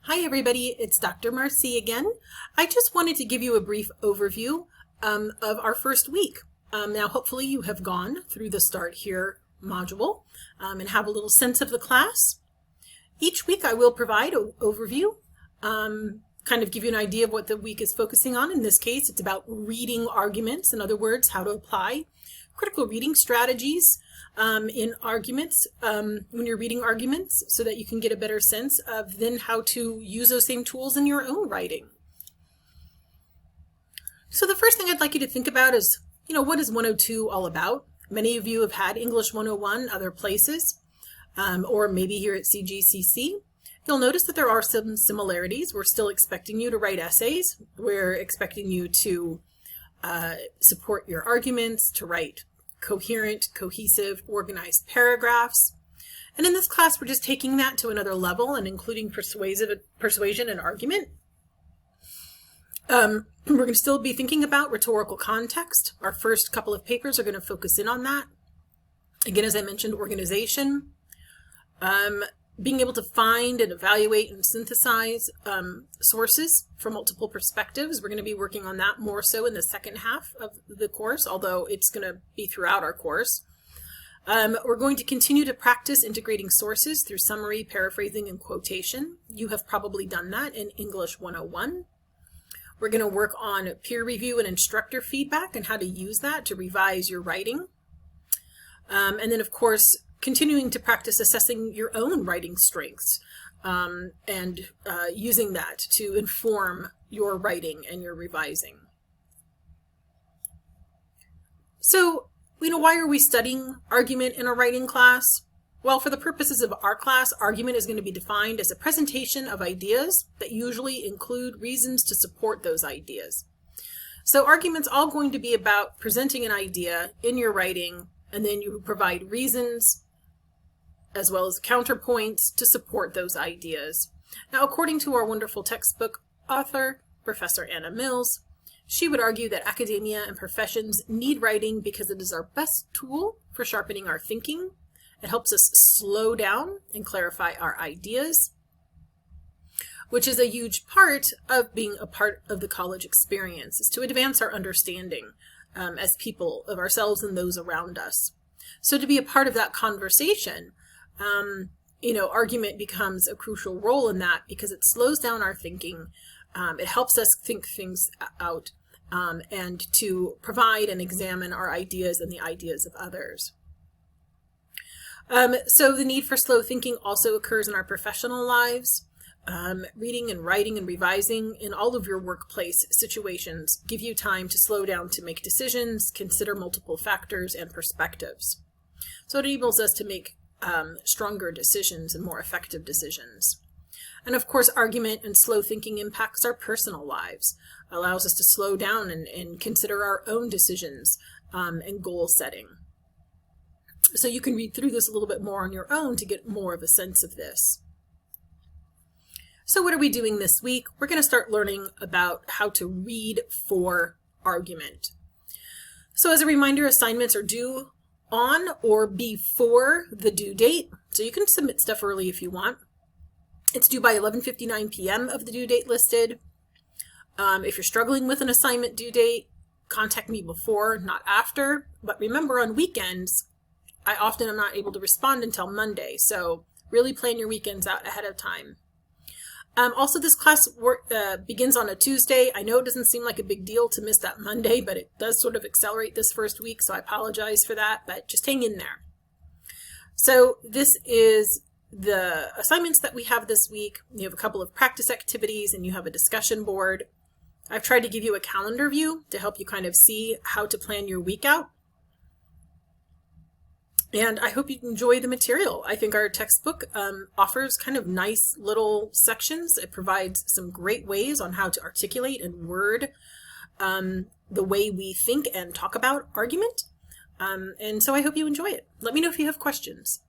Hi everybody, it's Dr. Marsee again. I just wanted to give you a brief overview of our first week. Now hopefully you have gone through the Start Here module and have a little sense of the class. Each week I will provide an overview, kind of give you an idea of what the week is focusing on. In this case, it's about reading arguments, in other words, how to apply critical reading strategies in arguments when you're reading arguments so that you can get a better sense of then how to use those same tools in your own writing. So the first thing I'd like you to think about is, what is 102 all about? Many of you have had English 101 other places, or maybe here at CGCC. You'll notice that there are some similarities. We're still expecting you to write essays. We're expecting you to support your arguments, to write coherent, cohesive, organized paragraphs. And in this class, we're just taking that to another level and including persuasion and argument. We're going to still be thinking about rhetorical context. Our first couple of papers are going to focus in on that. Again, as I mentioned, organization. Being able to find and evaluate and synthesize sources from multiple perspectives. We're going to be working on that more so in the second half of the course, although it's going to be throughout our course. We're going to continue to practice integrating sources through summary, paraphrasing, and quotation. You have probably done that in English 101. We're going to work on peer review and instructor feedback and how to use that to revise your writing. And then, of course, continuing to practice assessing your own writing strengths and using that to inform your writing and your revising. So, why are we studying argument in a writing class? Well, for the purposes of our class, argument is going to be defined as a presentation of ideas that usually include reasons to support those ideas. So argument's all going to be about presenting an idea in your writing, and then you provide reasons as well as counterpoints to support those ideas. Now, according to our wonderful textbook author, Professor Anna Mills, she would argue that academia and professions need writing because it is our best tool for sharpening our thinking. It helps us slow down and clarify our ideas, which is a huge part of being a part of the college experience, is to advance our understanding as people of ourselves and those around us. So to be a part of that conversation, argument becomes a crucial role in that because it slows down our thinking. It helps us think things out and to provide and examine our ideas and the ideas of others. So the need for slow thinking also occurs in our professional lives. Reading and writing and revising in all of your workplace situations give you time to slow down to make decisions, consider multiple factors and perspectives. So it enables us to make stronger decisions and more effective decisions. And of course, argument and slow thinking impacts our personal lives, allows us to slow down and consider our own decisions and goal setting. So you can read through this a little bit more on your own to get more of a sense of this. So what are we doing this week? We're going to start learning about how to read for argument. So as a reminder, assignments are due on or before the due date. So you can submit stuff early if you want. It's due by 11:59 p.m. of the due date listed. If you're struggling with an assignment due date, contact me before, not after. But remember, on weekends, I often am not able to respond until Monday. So really plan your weekends out ahead of time. Also, this class begins on a Tuesday. I know it doesn't seem like a big deal to miss that Monday, but it does sort of accelerate this first week, so I apologize for that, but just hang in there. So this is the assignments that we have this week. You have a couple of practice activities and you have a discussion board. I've tried to give you a calendar view to help you kind of see how to plan your week out. And I hope you enjoy the material. I think our textbook offers kind of nice little sections. It provides some great ways on how to articulate and word the way we think and talk about argument. And so I hope you enjoy it. Let me know if you have questions.